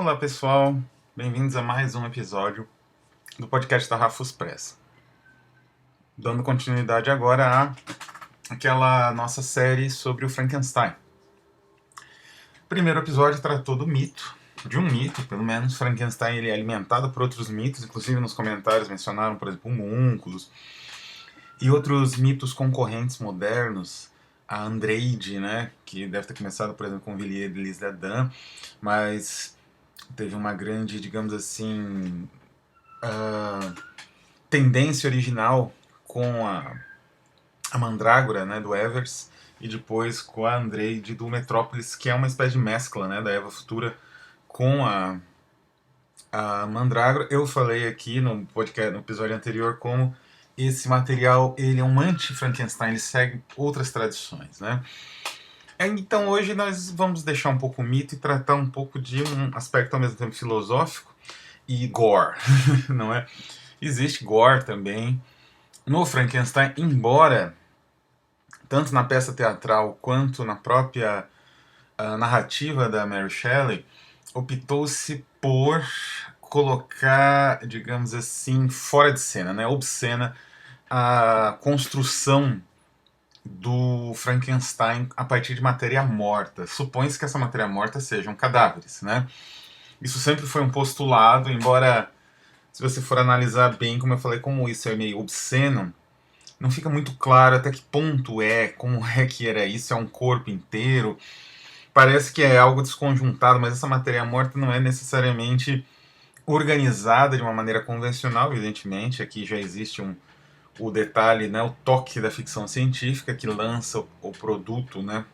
Olá pessoal, bem-vindos a mais um episódio do podcast da Rafus Press. Dando continuidade agora àquela nossa série sobre o Frankenstein. O primeiro episódio tratou de um mito, pelo menos. Frankenstein ele é alimentado por outros mitos, inclusive nos comentários mencionaram, por exemplo, homúnculos e outros mitos concorrentes modernos. A Andreide, né, que deve ter começado, por exemplo, com Villiers de L'Isle Adam, mas teve uma grande, digamos assim, tendência original com a Mandrágora, né, do Evers, e depois com a Andreide do Metrópolis, que é uma espécie de mescla, né, da Eva Futura com a Mandrágora. Eu falei aqui no podcast, no episódio anterior, como esse material ele é um anti-Frankenstein, ele segue outras tradições, né? Então hoje nós vamos deixar um pouco o mito e tratar um pouco de um aspecto ao mesmo tempo filosófico e gore, não é? Existe gore também no Frankenstein, embora tanto na peça teatral quanto na própria narrativa da Mary Shelley, optou-se por colocar, digamos assim, fora de cena, né, obscena, a construção do Frankenstein a partir de matéria morta. Supõe-se que essa matéria morta sejam cadáveres, né? Isso sempre foi um postulado, embora, se você for analisar bem, como eu falei, como isso é meio obsceno, não fica muito claro até que ponto como é que era isso, é um corpo inteiro. Parece que é algo desconjuntado, mas essa matéria morta não é necessariamente organizada de uma maneira convencional, evidentemente. Aqui já existe o detalhe, né, o toque da ficção científica que lança o produto, né,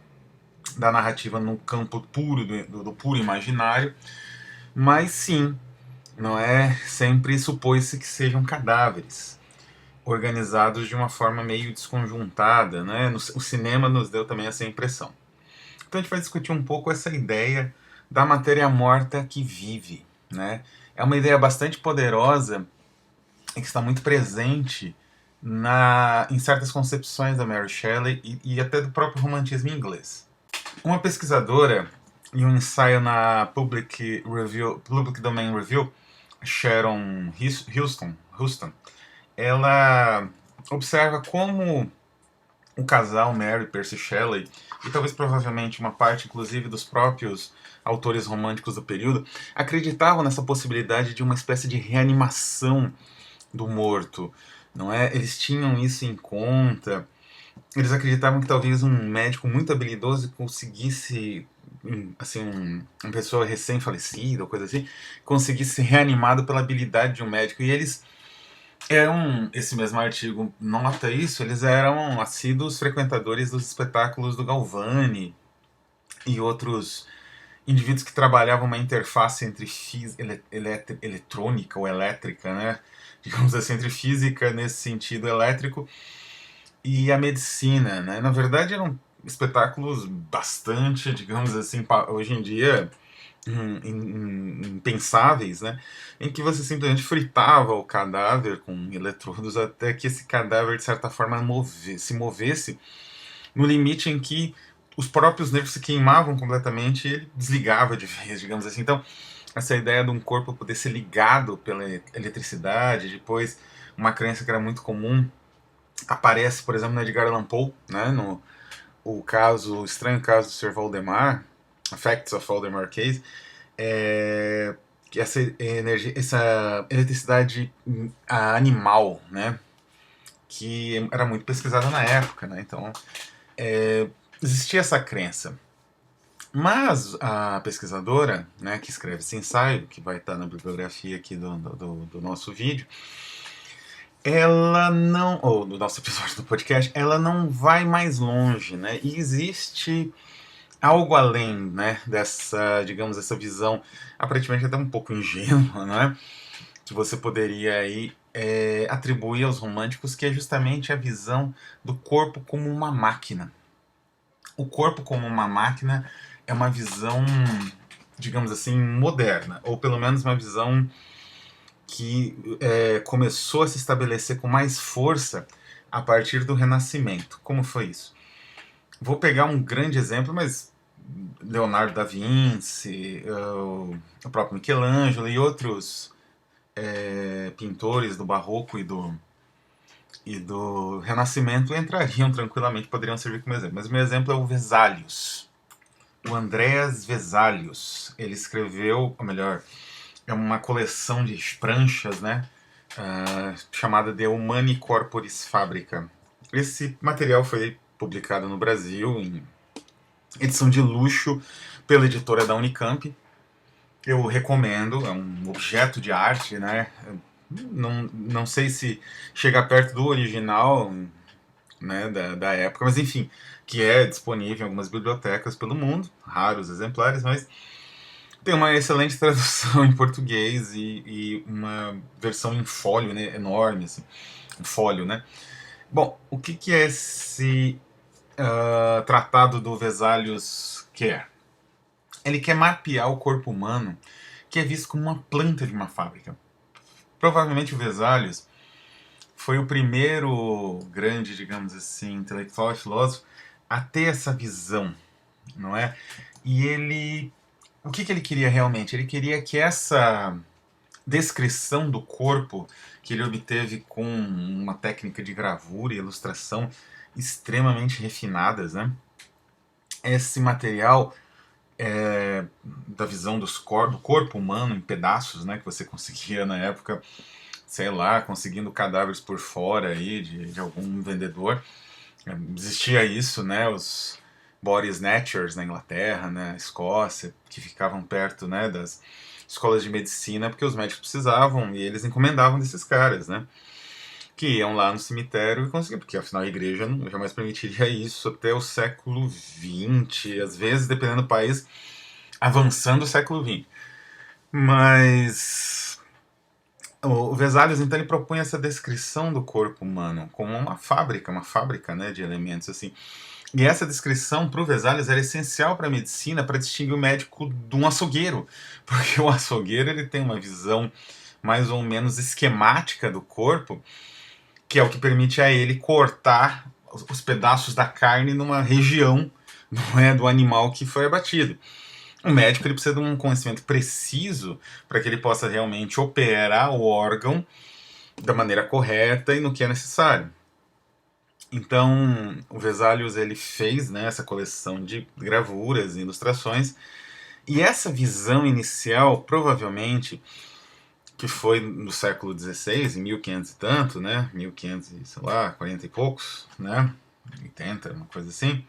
da narrativa no campo puro do puro imaginário, mas sim, não é sempre supôs-se que sejam cadáveres organizados de uma forma meio desconjuntada, né? O cinema nos deu também essa impressão. Então a gente vai discutir um pouco essa ideia da matéria morta que vive, né? É uma ideia bastante poderosa e que está muito presente em certas concepções da Mary Shelley e até do próprio romantismo inglês. Uma pesquisadora, em um ensaio na Public Domain Review, Sharon Houston, ela observa como o casal Mary e Percy Shelley, e talvez provavelmente uma parte inclusive dos próprios autores românticos do período, acreditavam nessa possibilidade de uma espécie de reanimação do morto, não é? Eles tinham isso em conta. Eles acreditavam que talvez um médico muito habilidoso conseguisse, assim, uma pessoa recém-falecida ou coisa assim, conseguisse ser reanimado pela habilidade de um médico. E eles esse mesmo artigo nota isso, eles eram assíduos frequentadores dos espetáculos do Galvani e outros indivíduos que trabalhavam uma interface entre eletrônica ou elétrica, né? Digamos assim, entre física nesse sentido elétrico e a medicina, né? Na verdade eram espetáculos bastante, digamos assim, hoje em dia impensáveis, né? Em que você simplesmente fritava o cadáver com eletrodos até que esse cadáver de certa forma se movesse no limite em que os próprios nervos se queimavam completamente e ele desligava de vez, digamos assim. Então, essa ideia de um corpo poder ser ligado pela eletricidade, depois uma crença que era muito comum, aparece, por exemplo, no Edgar Allan Poe, né, no o estranho caso do Sr. Valdemar, Facts of Valdemar Case, que essa energia, essa eletricidade animal, né, que era muito pesquisada na época, né, então existia essa crença. Mas a pesquisadora, né, que escreve esse ensaio, que vai estar na bibliografia aqui do nosso vídeo, ela não, ou do nosso episódio do podcast, ela não vai mais longe, né? E existe algo além, né, dessa, digamos, essa visão aparentemente até um pouco ingênua, né? Que você poderia aí atribuir aos românticos, que é justamente a visão do corpo como uma máquina. O corpo como uma máquina é uma visão, digamos assim, moderna, ou pelo menos uma visão que começou a se estabelecer com mais força a partir do Renascimento. Como foi isso? Vou pegar um grande exemplo, mas Leonardo da Vinci, o próprio Michelangelo e outros pintores do Barroco e do Renascimento entrariam tranquilamente, poderiam servir como exemplo. Mas o meu exemplo é o Vesalius. O Andreas Vesalius. Ele escreveu, ou melhor, é uma coleção de pranchas, né? Chamada De Humani Corporis Fabrica. Esse material foi publicado no Brasil em edição de luxo pela editora da Unicamp. Eu recomendo, é um objeto de arte, né? Não sei se chega perto do original, né, da época, mas enfim, que é disponível em algumas bibliotecas pelo mundo, raros exemplares, mas tem uma excelente tradução em português e uma versão em fólio, né, enorme, assim, um fólio, né. Bom, o que é esse tratado do Vesalius quer? Ele quer mapear o corpo humano, que é visto como uma planta de uma fábrica. Provavelmente o Vesalius foi o primeiro grande, digamos assim, intelectual e filósofo a ter essa visão, não é? E ele, o que ele queria realmente? Ele queria que essa descrição do corpo que ele obteve com uma técnica de gravura e ilustração extremamente refinadas, né? Esse material da visão do corpo humano em pedaços, né, que você conseguia na época, sei lá, conseguindo cadáveres por fora aí de algum vendedor. Existia isso, né, os body snatchers na Inglaterra, na Escócia, que ficavam perto, né, das escolas de medicina, porque os médicos precisavam e eles encomendavam desses caras, né, que iam lá no cemitério e conseguiam, porque afinal a igreja não jamais permitiria isso até o século XX, às vezes, dependendo do país, avançando o século XX. Mas o Vesalius, então, ele propõe essa descrição do corpo humano como uma fábrica, né, de elementos, assim. E essa descrição, para o Vesalius, era essencial para a medicina, para distinguir o médico de um açougueiro, porque o açougueiro ele tem uma visão mais ou menos esquemática do corpo, que é o que permite a ele cortar os pedaços da carne numa região, não é, do animal que foi abatido. O médico ele precisa de um conhecimento preciso para que ele possa realmente operar o órgão da maneira correta e no que é necessário. Então, o Vesalius ele fez, né, essa coleção de gravuras e ilustrações, e essa visão inicial, provavelmente, que foi no século XVI, em 1500 e tanto, né, 1500 e, sei lá, 40 e poucos, né, 80, uma coisa assim,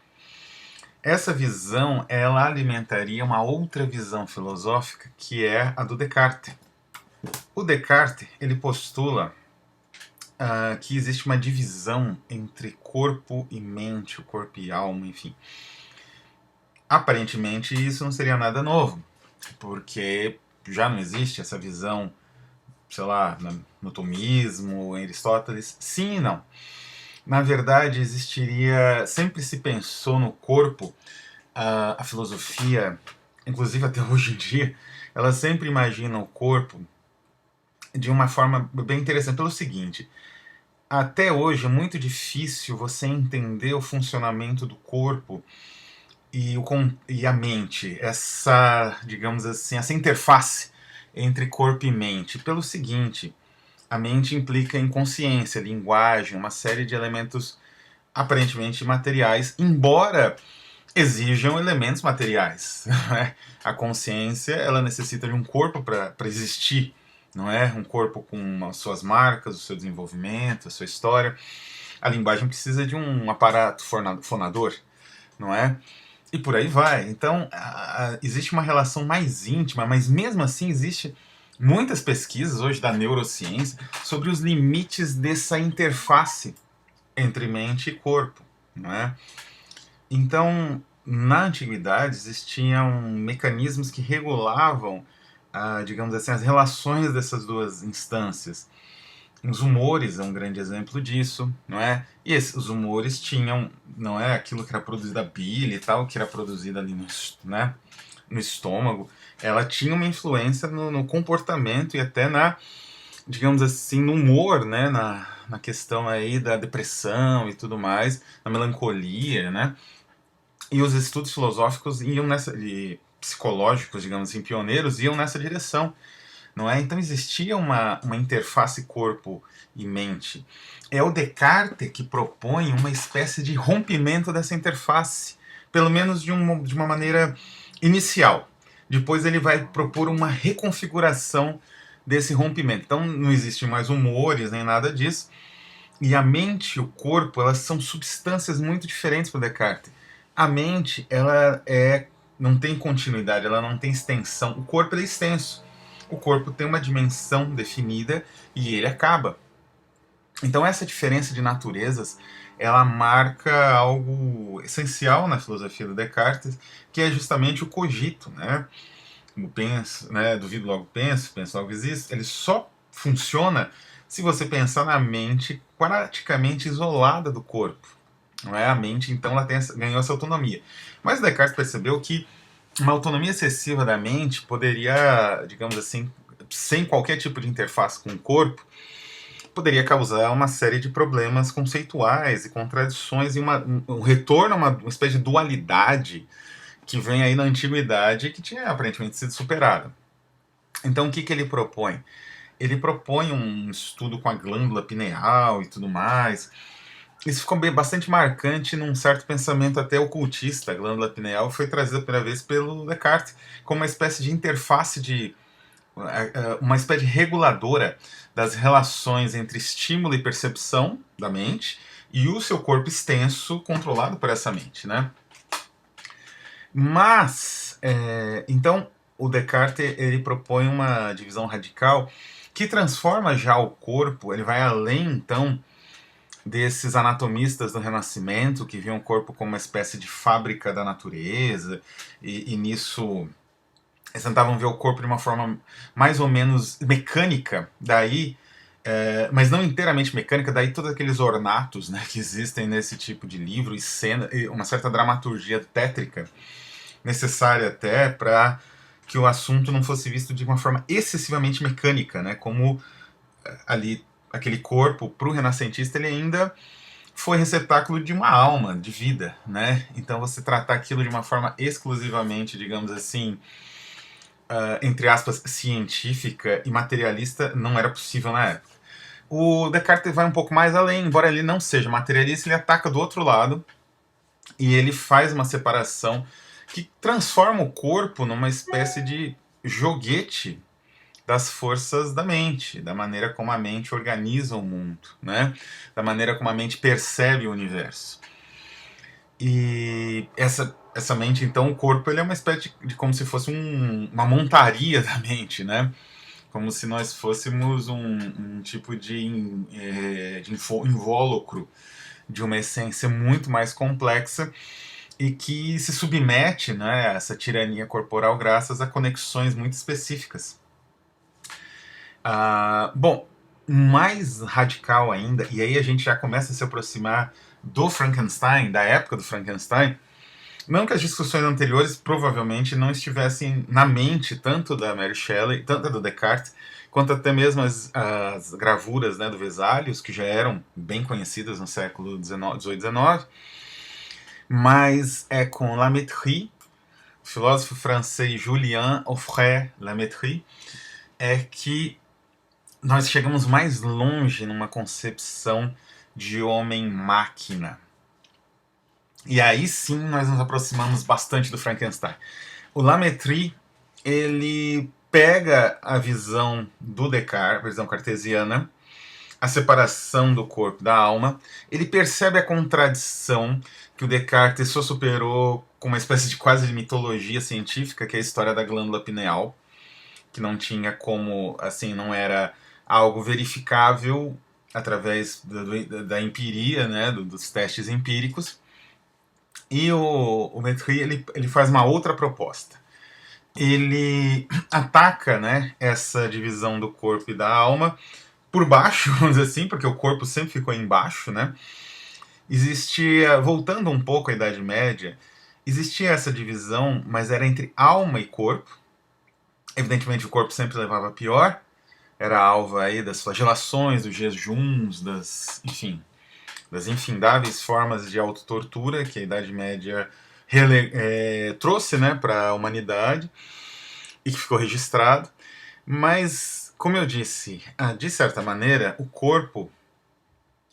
essa visão ela alimentaria uma outra visão filosófica que é a do Descartes. O Descartes ele postula que existe uma divisão entre corpo e mente, o corpo e alma, enfim. Aparentemente isso não seria nada novo, porque já não existe essa visão, sei lá, no tomismo, em Aristóteles. Sim e não. Na verdade, existiria. Sempre se pensou no corpo, a filosofia, inclusive até hoje em dia, ela sempre imagina o corpo de uma forma bem interessante, pelo seguinte: até hoje é muito difícil você entender o funcionamento do corpo e a mente, essa, digamos assim, essa interface entre corpo e mente, pelo seguinte: a mente implica em consciência, linguagem, uma série de elementos aparentemente materiais, embora exijam elementos materiais. Né? A consciência ela necessita de um corpo para existir, não é? Um corpo com as suas marcas, o seu desenvolvimento, a sua história. A linguagem precisa de um aparato fonador, não é? E por aí vai. Então, existe uma relação mais íntima, mas mesmo assim existe muitas pesquisas hoje da neurociência sobre os limites dessa interface entre mente e corpo, não é? Então, na antiguidade existiam mecanismos que regulavam, digamos assim, as relações dessas duas instâncias. Os humores é um grande exemplo disso, não é? E os humores tinham, não é, aquilo que era produzido da bile e tal, que era produzido ali né, no estômago, ela tinha uma influência no comportamento e até digamos assim, no humor, né, na questão aí da depressão e tudo mais, na melancolia, né? E os estudos filosóficos iam nessa, e psicológicos, digamos assim, pioneiros, iam nessa direção, não é? Então existia uma interface corpo e mente. É o Descartes que propõe uma espécie de rompimento dessa interface, pelo menos de uma maneira inicial. Depois ele vai propor uma reconfiguração desse rompimento. Então não existe mais humores nem nada disso. E a mente e o corpo, elas são substâncias muito diferentes para Descartes. A mente, não tem continuidade, ela não tem extensão. O corpo é extenso. O corpo tem uma dimensão definida e ele acaba. Então essa diferença de naturezas, ela marca algo essencial na filosofia do Descartes, que é justamente o cogito, né? O penso, né? Duvido logo penso, penso logo existo. Ele só funciona se você pensar na mente praticamente isolada do corpo. Não é? A mente, então, ganhou essa autonomia. Mas Descartes percebeu que uma autonomia excessiva da mente poderia, digamos assim, sem qualquer tipo de interface com o corpo, poderia causar uma série de problemas conceituais e contradições e um retorno a uma espécie de dualidade que vem aí na antiguidade que tinha aparentemente sido superada. Então o que ele propõe? Ele propõe um estudo com a glândula pineal e tudo mais. Isso ficou bastante marcante num certo pensamento até ocultista. A glândula pineal foi trazida a primeira vez pelo Descartes como uma espécie de interface uma espécie de reguladora das relações entre estímulo e percepção da mente e o seu corpo extenso controlado por essa mente, né? Mas, então, o Descartes ele propõe uma divisão radical que transforma já o corpo, ele vai além, então, desses anatomistas do Renascimento que viam o corpo como uma espécie de fábrica da natureza e nisso eles tentavam ver o corpo de uma forma mais ou menos mecânica, daí, mas não inteiramente mecânica, daí todos aqueles ornatos, né, que existem nesse tipo de livro e cena, e uma certa dramaturgia tétrica necessária até para que o assunto não fosse visto de uma forma excessivamente mecânica, né, como ali aquele corpo para o renascentista ele ainda foi receptáculo de uma alma, de vida, né? Então você tratar aquilo de uma forma exclusivamente, digamos assim, entre aspas, científica e materialista não era possível na época. O Descartes vai um pouco mais além, embora ele não seja materialista, ele ataca do outro lado e ele faz uma separação que transforma o corpo numa espécie de joguete das forças da mente, da maneira como a mente organiza o mundo, né? Da maneira como a mente percebe o universo. E essa mente, então, o corpo ele é uma espécie de como se fosse uma montaria da mente, né? Como se nós fôssemos um tipo de invólucro de uma essência muito mais complexa e que se submete, né, a essa tirania corporal graças a conexões muito específicas. Bom, mais radical ainda, e aí a gente já começa a se aproximar do Frankenstein, da época do Frankenstein, não que as discussões anteriores provavelmente não estivessem na mente tanto da Mary Shelley, tanto do Descartes, quanto até mesmo as gravuras, né, do Vesalius, que já eram bem conhecidas no século XVIII, XIX, mas é com Lamétrie, o filósofo francês Julien Offray Lamétrie, é que nós chegamos mais longe numa concepção de homem-máquina. E aí sim nós nos aproximamos bastante do Frankenstein. O Lamétrie, ele pega a visão do Descartes, a visão cartesiana, a separação do corpo da alma, ele percebe a contradição que o Descartes só superou com uma espécie de quase de mitologia científica, que é a história da glândula pineal, que não tinha como, assim, não era algo verificável através da empiria, né, dos testes empíricos. E o Métrie, ele faz uma outra proposta. Ele ataca, né, essa divisão do corpo e da alma por baixo, vamos dizer assim, porque o corpo sempre ficou embaixo, né? Existia, voltando um pouco à Idade Média, existia essa divisão, mas era entre alma e corpo. Evidentemente o corpo sempre levava a pior, era alvo aí das flagelações, dos jejuns, das infindáveis formas de autotortura que a Idade Média trouxe, né, para a humanidade e que ficou registrado. Mas, como eu disse, de certa maneira, o corpo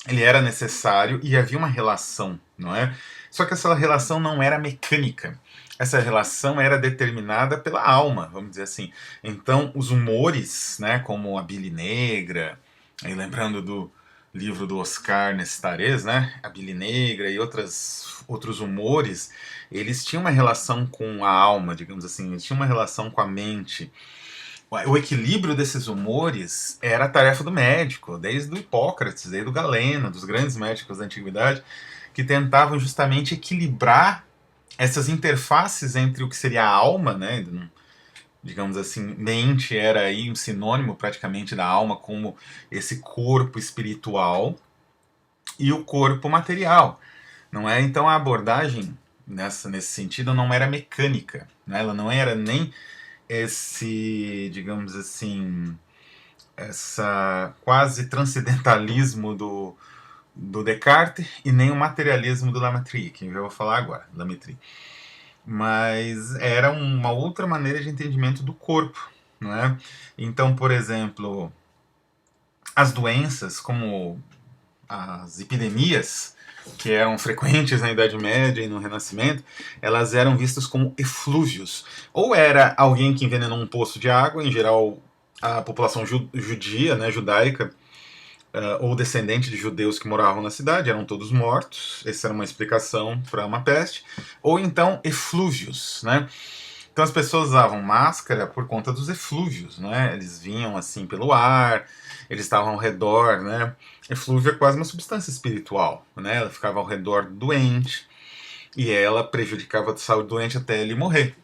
ele era necessário e havia uma relação, não é? Só que essa relação não era mecânica. Essa relação era determinada pela alma, vamos dizer assim. Então, os humores, né, como a Bile Negra, aí lembrando do livro do Oscar Nestares, né, a Bile Negra e outros humores, eles tinham uma relação com a alma, digamos assim, eles tinham uma relação com a mente. O equilíbrio desses humores era a tarefa do médico, desde o Hipócrates, desde o Galeno, dos grandes médicos da antiguidade, que tentavam justamente equilibrar essas interfaces entre o que seria a alma, né, digamos assim, mente era aí um sinônimo praticamente da alma como esse corpo espiritual e o corpo material, não é? Então a abordagem nesse sentido não era mecânica, né? Ela não era nem esse, digamos assim, essa quase transcendentalismo do Descartes e nem o materialismo do Lametrie, que eu vou falar agora, Lametrie. Mas era uma outra maneira de entendimento do corpo, não é? Então, por exemplo, as doenças, como as epidemias, que eram frequentes na Idade Média e no Renascimento, elas eram vistas como eflúvios. Ou era alguém que envenenou um poço de água, em geral a população judia, né, judaica, ou descendente de judeus que moravam na cidade, eram todos mortos, essa era uma explicação para uma peste, ou então eflúvios, né? Então as pessoas usavam máscara por conta dos eflúvios, né? Eles vinham assim pelo ar, eles estavam ao redor, né? Eflúvio é quase uma substância espiritual, né? Ela ficava ao redor do doente e ela prejudicava a saúde do doente até ele morrer.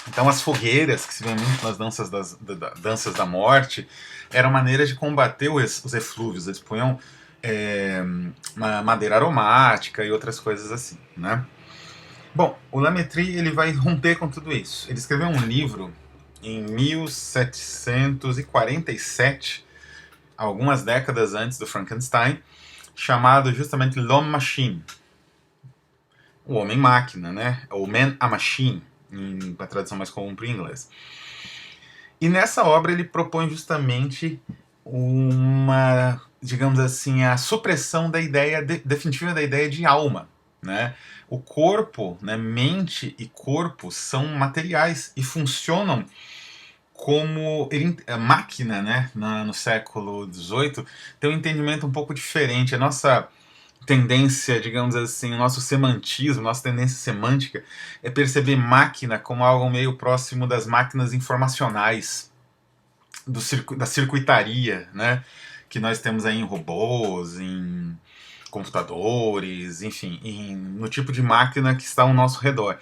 Então as fogueiras, que se vê muito nas danças da morte, eram maneiras de combater os eflúvios. Eles punham uma madeira aromática e outras coisas assim, né? Bom, o Lametrie ele vai romper com tudo isso. Ele escreveu um livro em 1747, algumas décadas antes do Frankenstein, chamado justamente L'Homme Machine, o Homem-Máquina, né? Ou Man a Machine, em a tradução mais comum para o inglês. E nessa obra ele propõe justamente uma, digamos assim, a supressão da ideia definitiva da ideia de alma, né? O corpo, né, mente e corpo são materiais e funcionam como a máquina, né, no século XVIII tem um entendimento um pouco diferente. A nossa tendência, digamos assim, o nosso semantismo, nossa tendência semântica é perceber máquina como algo meio próximo das máquinas informacionais, da circuitaria, né, que nós temos aí em robôs, em computadores, enfim, no tipo de máquina que está ao nosso redor.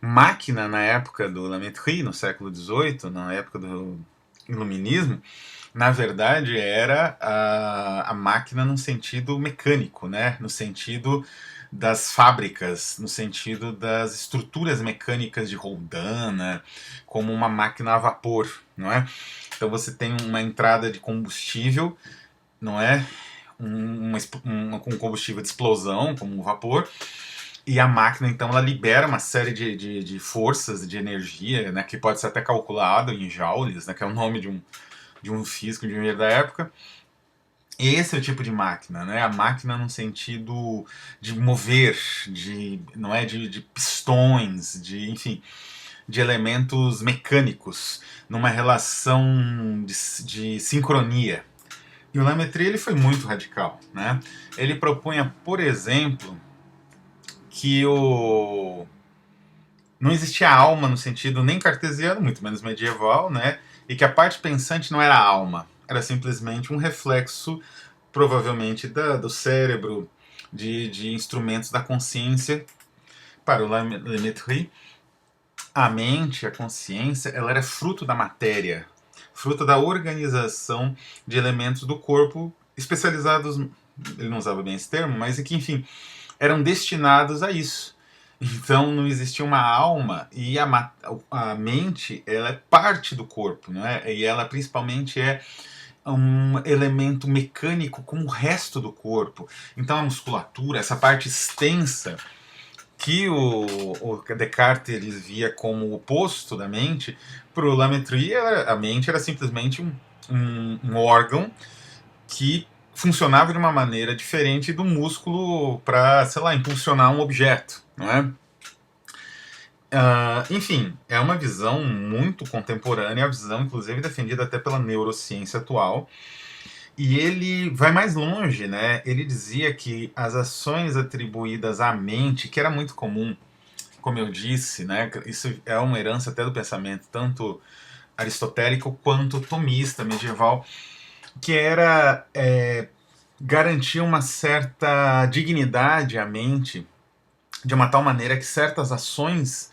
Máquina, na época do Lametrie, no século XVIII, na época do Iluminismo, na verdade era a máquina no sentido mecânico, né? No sentido das fábricas, no sentido das estruturas mecânicas de roldana, como uma máquina a vapor, não é? Então você tem uma entrada de combustível, não é? Um combustível de explosão, como o vapor, e a máquina, então, ela libera uma série de forças, de energia, né, que pode ser até calculado em joules, né, que é o nome de um físico, de um engenheiro da época. Esse é o tipo de máquina, né? A máquina no sentido de mover, não é, de pistões, enfim, de elementos mecânicos, numa relação de sincronia. E o Lametrie ele foi muito radical, né? Ele propunha, por exemplo, que não existia alma no sentido nem cartesiano, muito menos medieval, né? E que a parte pensante não era a alma, era simplesmente um reflexo, provavelmente, do cérebro, de instrumentos da consciência. Para o Lametrie, a mente, a consciência, ela era fruto da matéria, fruto da organização de elementos do corpo especializados, ele não usava bem esse termo, mas que, enfim, eram destinados a isso. Então não existia uma alma e a mente ela é parte do corpo, não é? E ela principalmente é um elemento mecânico como o resto do corpo. Então a musculatura, essa parte extensa que o Descartes ele via como o oposto da mente, para o La Mettrie a mente era simplesmente um órgão que funcionava de uma maneira diferente do músculo para, sei lá, impulsionar um objeto, não é? Enfim, é uma visão muito contemporânea, a visão inclusive defendida até pela neurociência atual, e ele vai mais longe, né? Ele dizia que as ações atribuídas à mente, que era muito comum, como eu disse, né? Isso é uma herança até do pensamento tanto aristotélico quanto tomista medieval, que era garantir uma certa dignidade à mente, de uma tal maneira que certas ações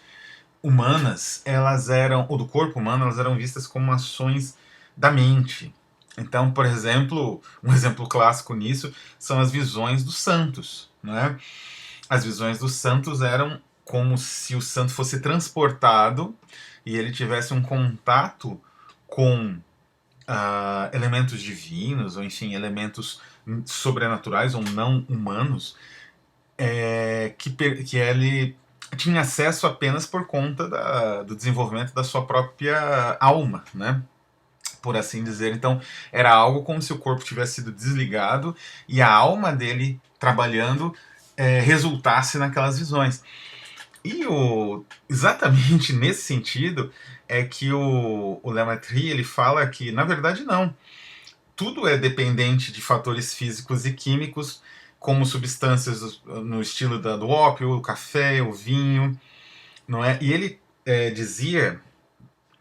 humanas, elas eram, ou do corpo humano, elas eram vistas como ações da mente. Então, por exemplo, um exemplo clássico nisso são as visões dos santos, né? As visões dos santos eram como se o santo fosse transportado e ele tivesse um contato com elementos divinos, ou enfim, elementos sobrenaturais ou não humanos, que ele tinha acesso apenas por conta do desenvolvimento da sua própria alma, né? Por assim dizer. Então, era algo como se o corpo tivesse sido desligado e a alma dele trabalhando resultasse naquelas visões. E exatamente nesse sentido é que o Le Mettrie ele fala que, na verdade, não. Tudo é dependente de fatores físicos e químicos, como substâncias no estilo do ópio, o café, o vinho, não é? E ele dizia,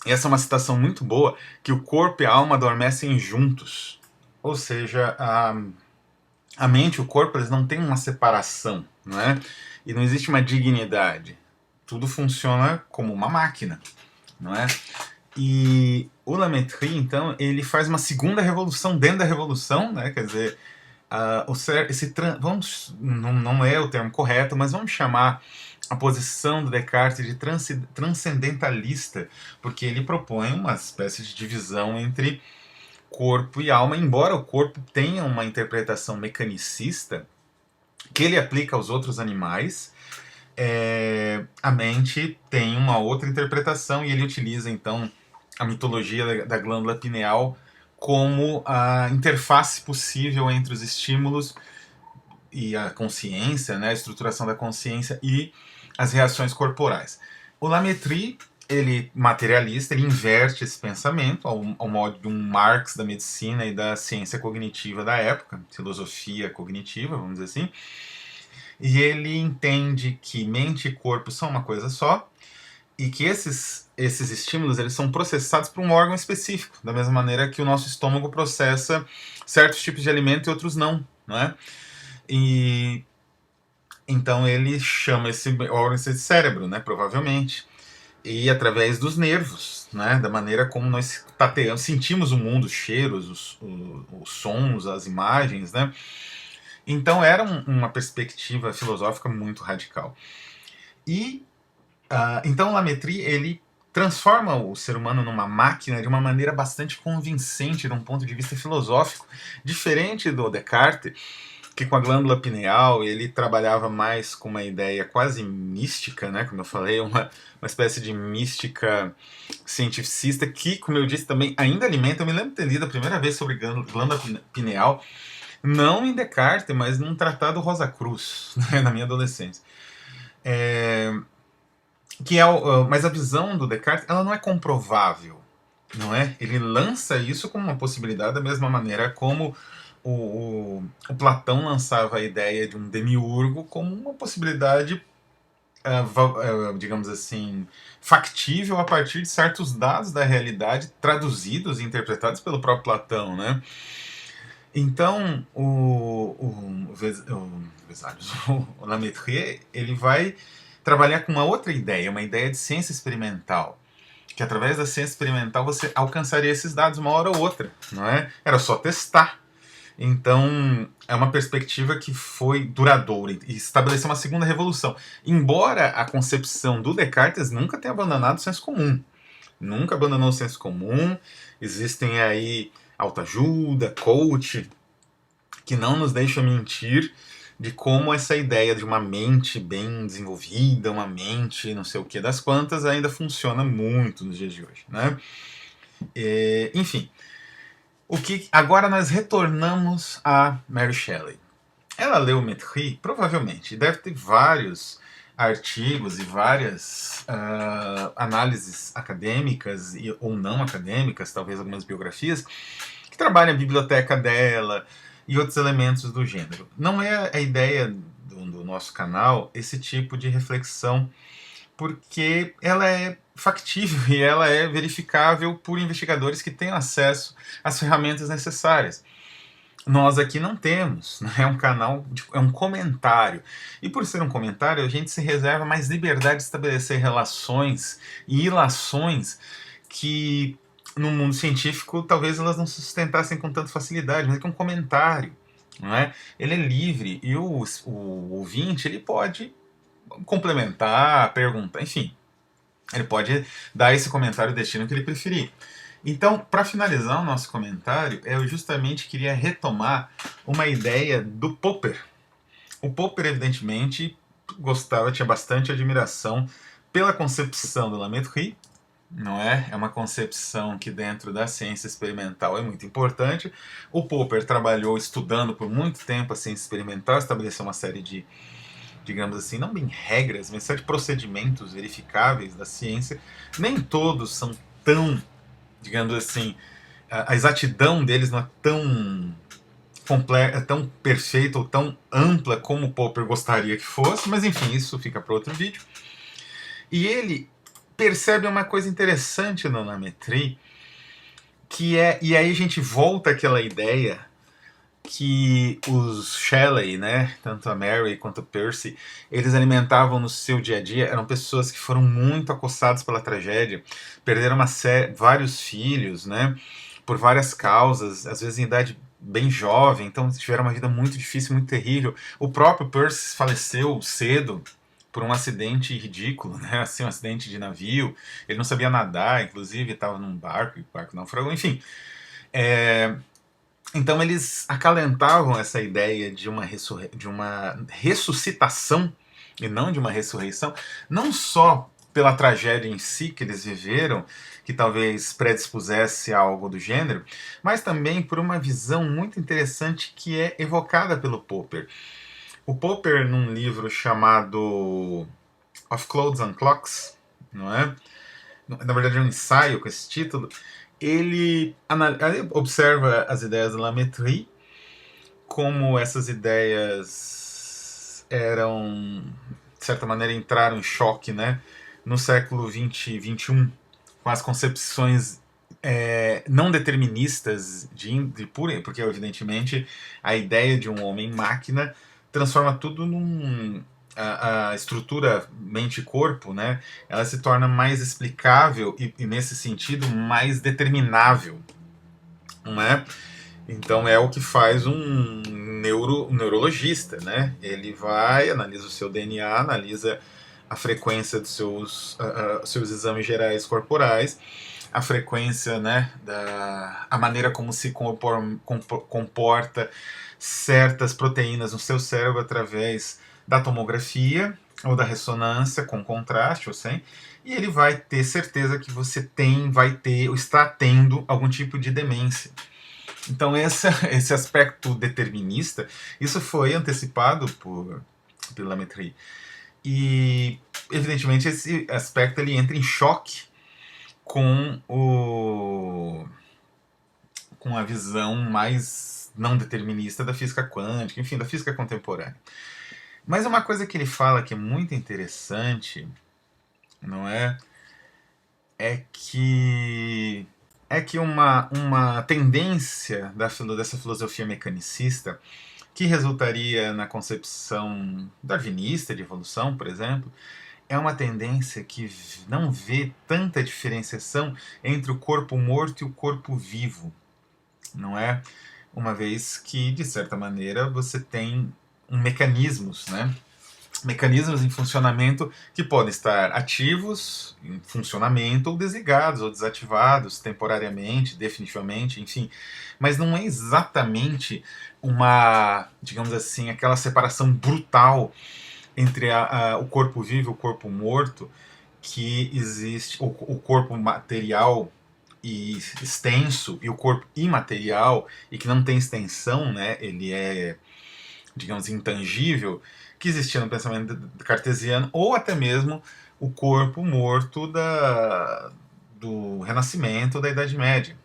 essa é uma citação muito boa, que o corpo e a alma adormecem juntos. Ou seja, a mente e o corpo eles não têm uma separação, não é? E não existe uma dignidade. Tudo funciona como uma máquina, não é? E o La Mettrie, então, ele faz uma segunda revolução dentro da revolução, né? Quer dizer, não é o termo correto, mas vamos chamar a posição do Descartes de transcendentalista, porque ele propõe uma espécie de divisão entre corpo e alma, embora o corpo tenha uma interpretação mecanicista que ele aplica aos outros animais, a mente tem uma outra interpretação e ele utiliza então a mitologia da glândula pineal como a interface possível entre os estímulos e a consciência, né, a estruturação da consciência e as reações corporais. O La Mettrie, ele materialista, ele inverte esse pensamento ao modo de um Marx da medicina e da ciência cognitiva da época, filosofia cognitiva, vamos dizer assim, e ele entende que mente e corpo são uma coisa só e que esses estímulos eles são processados por um órgão específico, da mesma maneira que o nosso estômago processa certos tipos de alimento e outros não, não é? E então ele chama esse órgão de cérebro, né, provavelmente, e através dos nervos, né, da maneira como nós tateamos, sentimos o mundo, os cheiros, os sons, as imagens, né? Então era uma perspectiva filosófica muito radical. E então o La Mettrie ele transforma o ser humano numa máquina de uma maneira bastante convincente de um ponto de vista filosófico, diferente do Descartes, que com a glândula pineal ele trabalhava mais com uma ideia quase mística, né, como eu falei, uma espécie de mística cientificista que, como eu disse, também ainda alimenta. Eu me lembro de ter lido a primeira vez sobre glândula pineal, não em Descartes, mas num tratado Rosa Cruz, né, na minha adolescência. Mas a visão do Descartes ela não é comprovável, não é? Ele lança isso como uma possibilidade da mesma maneira como o Platão lançava a ideia de um demiurgo como uma possibilidade, digamos assim, factível a partir de certos dados da realidade traduzidos e interpretados pelo próprio Platão, né? Então, o La Mettrie ele vai trabalhar com uma outra ideia, uma ideia de ciência experimental, que através da ciência experimental você alcançaria esses dados uma hora ou outra, não é? Era só testar. Então, é uma perspectiva que foi duradoura e estabeleceu uma segunda revolução. Embora a concepção do Descartes nunca tenha abandonado o senso comum. Nunca abandonou o senso comum. Existem aí autoajuda, coach, que não nos deixa mentir de como essa ideia de uma mente bem desenvolvida, uma mente não sei o que das quantas, ainda funciona muito nos dias de hoje, né? Enfim, agora nós retornamos a Mary Shelley. Ela leu Metri, provavelmente, deve ter vários artigos e várias análises acadêmicas ou não acadêmicas, talvez algumas biografias, que trabalham a biblioteca dela e outros elementos do gênero. Não é a ideia do nosso canal esse tipo de reflexão, porque ela é factível e ela é verificável por investigadores que têm acesso às ferramentas necessárias. Nós aqui não temos, né? É um canal, é um comentário. E por ser um comentário, a gente se reserva mais liberdade de estabelecer relações e ilações que no mundo científico talvez elas não se sustentassem com tanta facilidade, mas é que é um comentário, não é? Ele é livre e o ouvinte ele pode complementar, perguntar, enfim. Ele pode dar esse comentário o destino que ele preferir. Então, para finalizar o nosso comentário, eu justamente queria retomar uma ideia do Popper. O Popper, evidentemente, gostava, tinha bastante admiração pela concepção do La Métrie, não é? É uma concepção que dentro da ciência experimental é muito importante. O Popper trabalhou estudando por muito tempo a ciência experimental, estabeleceu uma série de, digamos assim, não bem regras, mas série de procedimentos verificáveis da ciência. Nem todos são tão, digamos assim, a exatidão deles não é tão tão perfeita ou tão ampla como o Popper gostaria que fosse, mas enfim, isso fica para outro vídeo. E ele percebe uma coisa interessante no La Métrie, que é, e aí a gente volta àquela ideia que os Shelley, né, tanto a Mary quanto o Percy, eles alimentavam no seu dia a dia, eram pessoas que foram muito acossadas pela tragédia, perderam vários filhos, né, por várias causas, às vezes em idade bem jovem, então tiveram uma vida muito difícil, muito terrível. O próprio Percy faleceu cedo por um acidente ridículo, né, assim, um acidente de navio, ele não sabia nadar, inclusive estava num barco, e o barco naufragou, enfim. Então eles acalentavam essa ideia de uma ressuscitação e não de uma ressurreição, não só pela tragédia em si que eles viveram, que talvez predispusesse a algo do gênero, mas também por uma visão muito interessante que é evocada pelo Popper. O Popper, num livro chamado Of Clothes and Clocks, não é? Na verdade é um ensaio com esse título, ele observa as ideias de La Métrie, como essas ideias eram, de certa maneira, entraram em choque, né, no século XX e XXI, com as concepções não deterministas de pura, porque evidentemente a ideia de um homem-máquina transforma tudo num... A estrutura mente-corpo, né, ela se torna mais explicável e, nesse sentido, mais determinável, não é? Então é o que faz um neurologista, né? Ele vai, analisa o seu DNA, analisa a frequência dos seus exames gerais corporais, a frequência, né, a maneira como se comporta certas proteínas no seu cérebro através da tomografia ou da ressonância com contraste ou sem, e ele vai ter certeza que você vai ter ou está tendo algum tipo de demência. Então esse aspecto determinista, isso foi antecipado pela La Métrie. E evidentemente esse aspecto ele entra em choque com a visão mais não determinista da física quântica, enfim, da física contemporânea. Mas uma coisa que ele fala que é muito interessante, não é? É que uma tendência dessa filosofia mecanicista que resultaria na concepção darwinista de evolução, por exemplo, é uma tendência que não vê tanta diferenciação entre o corpo morto e o corpo vivo, não é? Uma vez que, de certa maneira, você tem mecanismos, né, mecanismos em funcionamento que podem estar ativos, em funcionamento, ou desligados, ou desativados temporariamente, definitivamente, enfim. Mas não é exatamente uma, digamos assim, aquela separação brutal entre o corpo vivo e o corpo morto que existe, o corpo material e extenso e o corpo imaterial e que não tem extensão, né? Ele é, digamos, intangível, que existia no pensamento cartesiano, ou até mesmo o corpo morto do Renascimento, da Idade Média.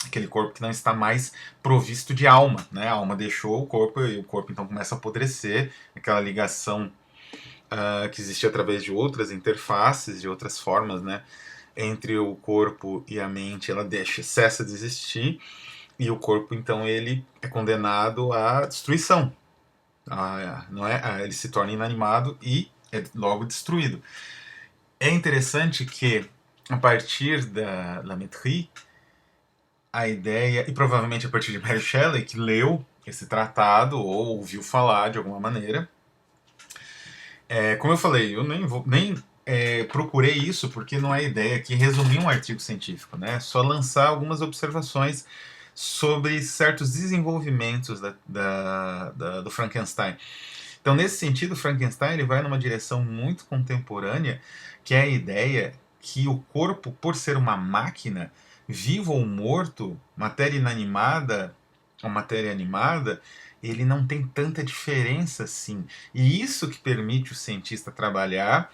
Aquele corpo que não está mais provisto de alma, né? A alma deixou o corpo e o corpo então começa a apodrecer, aquela ligação que existia através de outras interfaces, de outras formas, né? Entre o corpo e a mente, ela cessa de existir, e o corpo então ele é condenado à destruição. Não é? Ele se torna inanimado e é logo destruído. É interessante que, a partir da La Métrie, a ideia, e provavelmente a partir de Mary Shelley, que leu esse tratado ou ouviu falar de alguma maneira, como eu falei, eu nem procurei isso porque não é ideia aqui resumir um artigo científico, né? Só lançar algumas observações sobre certos desenvolvimentos do Frankenstein. Então, nesse sentido, Frankenstein ele vai numa direção muito contemporânea, que é a ideia que o corpo, por ser uma máquina, vivo ou morto, matéria inanimada ou matéria animada, ele não tem tanta diferença assim. E isso que permite o cientista trabalhar,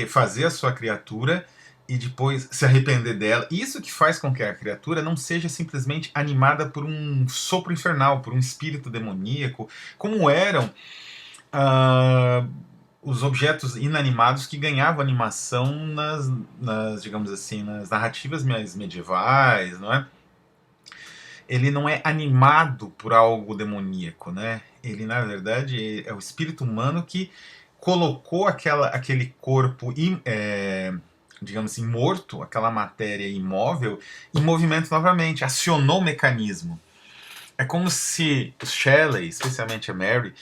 fazer a sua criatura e depois se arrepender dela. Isso que faz com que a criatura não seja simplesmente animada por um sopro infernal, por um espírito demoníaco, como eram ah, os objetos inanimados que ganhavam animação digamos assim, nas narrativas mais medievais, não é? Ele não é animado por algo demoníaco, né? Ele, na verdade, é o espírito humano que colocou aquele corpo, digamos assim, morto, aquela matéria imóvel, em movimento novamente, acionou o mecanismo. É como se os Shelley, especialmente a Mary,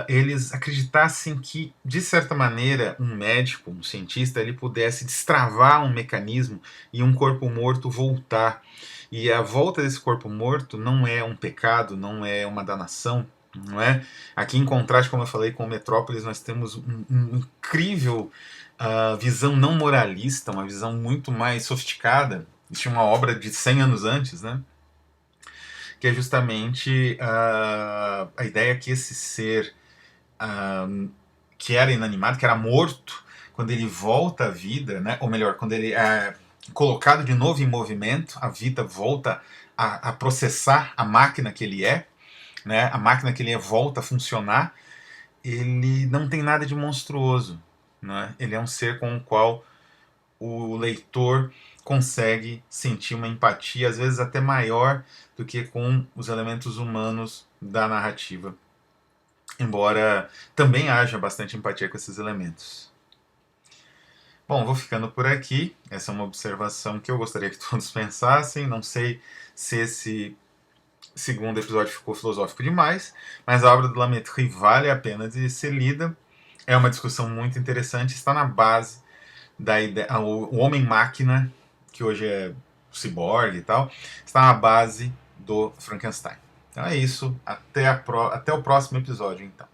eles acreditassem que, de certa maneira, um médico, um cientista, ele pudesse destravar um mecanismo e um corpo morto voltar. E a volta desse corpo morto não é um pecado, não é uma danação, não é? Aqui, em contraste, como eu falei, com o Metrópolis, nós temos um incrível visão não moralista, uma visão muito mais sofisticada. Isso é uma obra de 100 anos antes, né? Que é justamente a ideia que esse ser que era inanimado, que era morto, quando ele volta à vida, né? Ou melhor, quando ele é colocado de novo em movimento, a vida volta a processar a máquina que ele é, né? A máquina que ele é volta a funcionar, ele não tem nada de monstruoso, né? Ele é um ser com o qual o leitor consegue sentir uma empatia, às vezes até maior do que com os elementos humanos da narrativa. Embora também haja bastante empatia com esses elementos. Bom, vou ficando por aqui. Essa é uma observação que eu gostaria que todos pensassem. Não sei se esse segundo episódio ficou filosófico demais, mas a obra do La Métrie vale a pena de ser lida. É uma discussão muito interessante, está na base da ideia, o homem-máquina, que hoje é ciborgue e tal, está na base do Frankenstein. Então é isso, até o próximo episódio então.